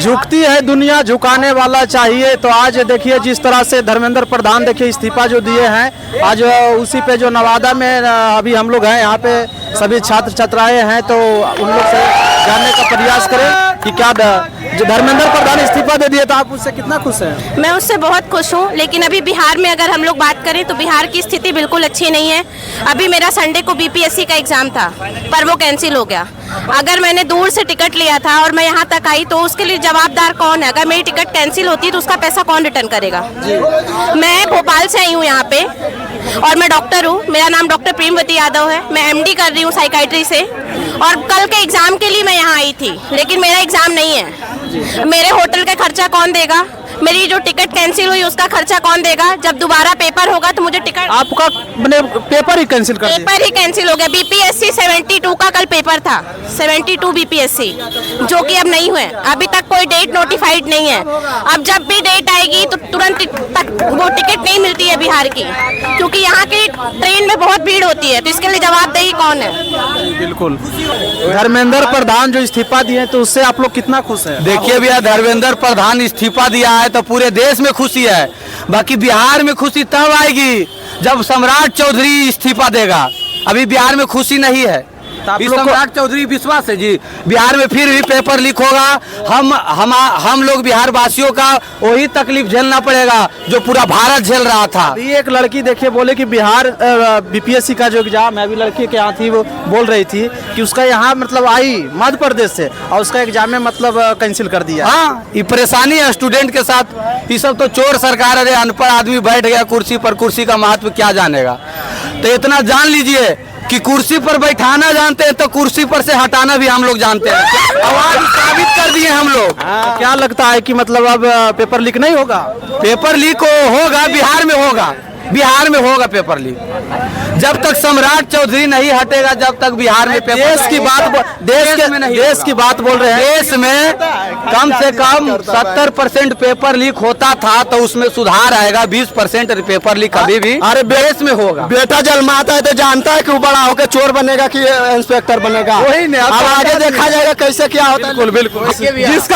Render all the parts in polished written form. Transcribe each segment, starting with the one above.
झुकती है दुनिया, झुकाने वाला चाहिए। तो आज देखिए जिस तरह से धर्मेंद्र प्रधान देखिए इस्तीफा जो दिए हैं, आज उसी पे जो नवादा में अभी हम लोग हैं, यहाँ पे सभी छात्र छात्राएं हैं, तो उन लोग से जानने का प्रयास करें कि क्या जो धर्मेंद्र प्रधान इस्तीफा दे दिए तो आप उससे कितना खुश हैं? मैं उससे बहुत खुश हूँ, लेकिन अभी बिहार में अगर हम लोग बात करें तो बिहार की स्थिति बिल्कुल अच्छी नहीं है। अभी मेरा संडे को बीपीएससी का एग्जाम था, पर वो कैंसिल हो गया। अगर मैंने दूर से टिकट लिया था और मैं यहाँ तक आई तो उसके लिए जवाबदार कौन है? अगर मेरी टिकट कैंसिल होती है तो उसका पैसा कौन रिटर्न करेगा? मैं भोपाल से आई हूँ यहाँ पे और मैं डॉक्टर हूँ। मेरा नाम डॉक्टर प्रेमवती यादव है। मैं एमडी कर रही हूँ साइकाइट्री से, और कल के एग्जाम के लिए मैं यहाँ आई थी, लेकिन मेरा एग्जाम नहीं है। मेरे होटल का खर्चा कौन देगा? मेरी जो टिकट कैंसिल हुई उसका खर्चा कौन देगा? जब दोबारा पेपर होगा तो मुझे टिकट, आपका पेपर ही कैंसिल कर दिया? पेपर ही कैंसिल हो गया। बीपीएससी 72 का कल पेपर था, 72 बीपीएससी, जो कि अब नहीं हुए। अभी तक कोई डेट नोटिफाइड नहीं है। अब जब भी डेट आएगी तो तुरंत तक वो टिकट नहीं मिलती है बिहार की, क्योंकि यहाँ की ट्रेन में बहुत भीड़ होती है। तो इसके लिए जवाबदेही कौन है? बिल्कुल। धर्मेंद्र प्रधान जो इस्तीफा दिए तो उससे आप लोग कितना खुश हैं? देखिए भैया, धर्मेंद्र प्रधान इस्तीफा दिया है तो पूरे देश में खुशी है, बाकी बिहार में खुशी तब आएगी जब सम्राट चौधरी इस्तीफा देगा। अभी बिहार में खुशी नहीं है। सम्राट चौधरी विश्वास है जी, बिहार में फिर भी पेपर लीक होगा। हम लोग बिहार वासियों का वही तकलीफ झेलना पड़ेगा जो पूरा भारत झेल रहा था। अभी एक लड़की देखिए बोले कि बिहार बीपीएससी का जो एग्जाम है, अभी लड़की के यहाँ थी, वो बोल रही थी कि उसका यहाँ मतलब आई मध्य प्रदेश से और उसका एग्जाम में मतलब कैंसिल कर दिया। हाँ, ये परेशानी है स्टूडेंट के साथ। ये सब तो चोर सरकार है। अनपढ़ आदमी बैठ गया कुर्सी पर, कुर्सी का महत्व क्या जानेगा? तो इतना जान लीजिए कि कुर्सी पर बैठाना जानते हैं तो कुर्सी पर से हटाना भी हम लोग जानते हैं। आवाज साबित कर दिए हम लोग। क्या लगता है कि मतलब अब पेपर लीक नहीं होगा? पेपर लीक होगा, बिहार में होगा, बिहार में होगा पेपर लीक। जब तक सम्राट चौधरी नहीं हटेगा जब तक बिहार में पेपर देश की बात बोल रहे हैं। देश में कम से कम 70% पेपर लीक होता था तो उसमें सुधार आएगा। 20% पेपर लीक अभी भी अरे देश में होगा। बेटा जन्माता है तो जानता है कि वो बड़ा होकर चोर बनेगा कि इंस्पेक्टर बनेगा। वही नहीं, अब आगे देखा जाएगा कैसे क्या होता है। बिल्कुल।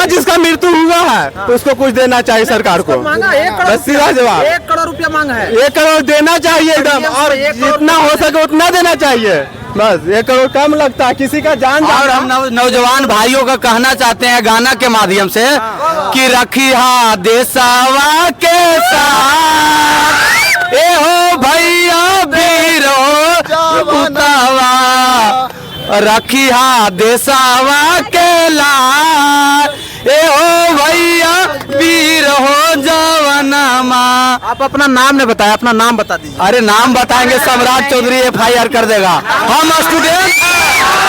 जिसका मृत्यु हुआ है उसको कुछ देना चाहिए सरकार को। बस सीधा जवाब, 1 करोड़ रुपया मांगा है। 1 करोड़ देना चाहिए एकदम, और जितना हो सके उतना देना चाहिए। बस 1 करोड़ कम लगता है, किसी का जान। और हम नौजवान भाइयों का कहना चाहते हैं गाना के माध्यम से कि रखिया देशवा के साथ, ए हो भैया वीरो उतावा, रखिया देशवा के लाल, ए हो भैया वीर हो जवानमा। आप अपना नाम नहीं बताया, अपना नाम बता दीजिए। अरे नाम बताएंगे, सम्राट चौधरी FIR कर देगा। हम स्टूडेंट,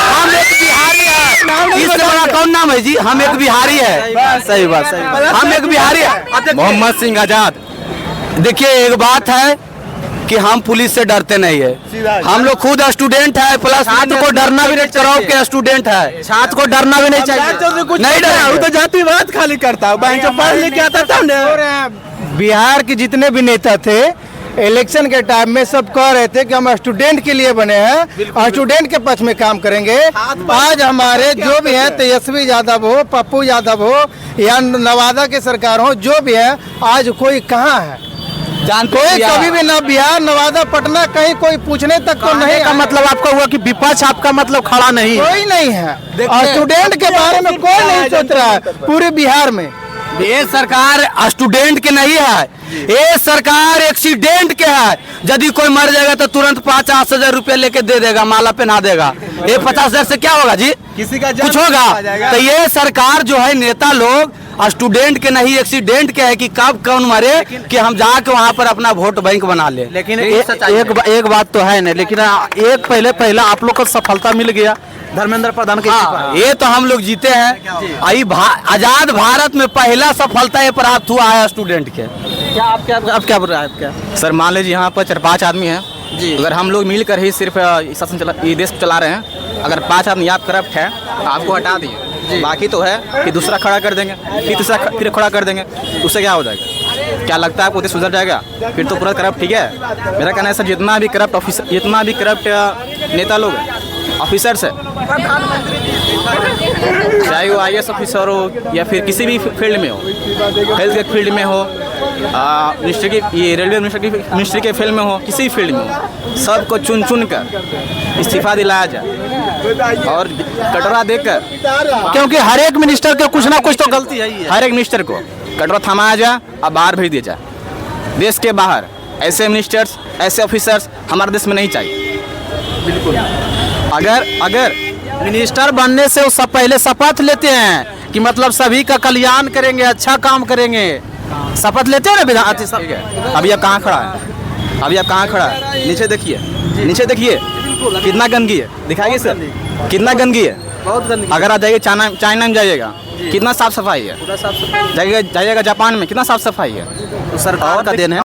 हम एक बिहारी है। इससे बड़ा कौन नाम है जी? हम एक बिहारी है। सही बात, सही बात। हम एक बिहारी है। मोहम्मद सिंह आजाद। देखिए एक बात है कि हम पुलिस से डरते नहीं है। हम लोग खुद स्टूडेंट है, प्लस छात्र को डरना भी नहीं चाहिए के स्टूडेंट है। छात्र को डरना भी नहीं चाहिए। नहीं डरा, वो तो जाति बात खाली करता है। पढ़ लिख के आता था। बिहार के जितने भी नेता थे इलेक्शन के टाइम में सब कह रहे थे कि हम स्टूडेंट के लिए बने हैं और स्टूडेंट के पक्ष में काम करेंगे। आज हमारे जो भी है, तेजस्वी यादव हो, पप्पू यादव हो या नवादा के सरकार हो, जो भी है, आज कोई कहाँ है? कोई कभी भी ना बिहार, नवादा, पटना कहीं कोई पूछने तक तो नहीं का मतलब आपका हुआ कि विपक्ष आपका मतलब खड़ा नहीं, कोई नहीं है। और स्टूडेंट के बारे में कोई नहीं सोच रहा है पूरे बिहार में। ये सरकार स्टूडेंट के नहीं है, ये सरकार एक्सीडेंट के है। यदि कोई मर जाएगा तो तुरंत 50,000 रुपया लेके दे देगा, माला पहना देगा। ये 50,000 से क्या होगा जी? किसी का कुछ होगा? तो ये सरकार जो है, नेता लोग स्टूडेंट के नहीं एक्सीडेंट के है कि कब कौन मरे कि हम जाके वहाँ पर अपना वोट बैंक बना ले। लेकिन एक बात तो है नहीं, लेकिन एक पहला आप लोग को सफलता मिल गया धर्मेंद्र प्रधान के। हाँ, ये तो हम लोग जीते हैं। आजाद भारत में पहला सफलता ये प्राप्त हुआ है स्टूडेंट के। क्या आप क्या बोल रहे हैं? क्या सर, मान लीजिए यहाँ पर 4-5 आदमी हैं जी। अगर हम लोग मिलकर ही सिर्फ शासन ये देश चला रहे हैं, अगर 5 आदमी आप करप्ट है आपको हटा दिए, बाकी तो है कि दूसरा खड़ा कर देंगे, फिर तीसरा फिर खड़ा कर देंगे, उससे क्या हो जाएगा? क्या लगता है आपको देश सुधर जाएगा? फिर तो पूरा करप्ट ठीक है। मेरा कहना है सर, जितना भी करप्ट ऑफिसर, जितना भी करप्ट नेता लोग हैं, ऑफिसर्स है, चाहे वो IAS ऑफिसर हो या फिर किसी भी फील्ड में हो, हेल्थ के फील्ड में हो, मिनिस्ट्री की, ये रेलवे मिनिस्ट्री के फील्ड में हो, किसी भी फील्ड में हो, सबको चुन चुन कर इस्तीफा दिलाया जाए और कटोरा देकर, क्योंकि हर एक मिनिस्टर के कुछ ना कुछ तो गलती है ही है। हर एक मिनिस्टर को कटोरा थमाया जाए और बाहर भेज दिया जाए। देश के बाहर ऐसे मिनिस्टर्स, ऐसे ऑफिसर्स हमारे देश में नहीं चाहिए। बिल्कुल। अगर मिनिस्टर बनने से वो सब पहले शपथ लेते हैं कि मतलब सभी का कल्याण करेंगे, अच्छा काम करेंगे, शपथ लेते हैं ना विधान। ठीक है, अभी आप कहाँ खड़ा है? अभी आप कहाँ खड़ा है? नीचे देखिए, नीचे देखिए कितना गंदगी है, दिखाइए सर कितना गंदगी है। बहुत गंदगी। अगर आप जाइए चाइना में जाइएगा, कितना साफ सफाई है। जाइएगा जापान में, कितना साफ सफाई है। तो सरकार का देन है।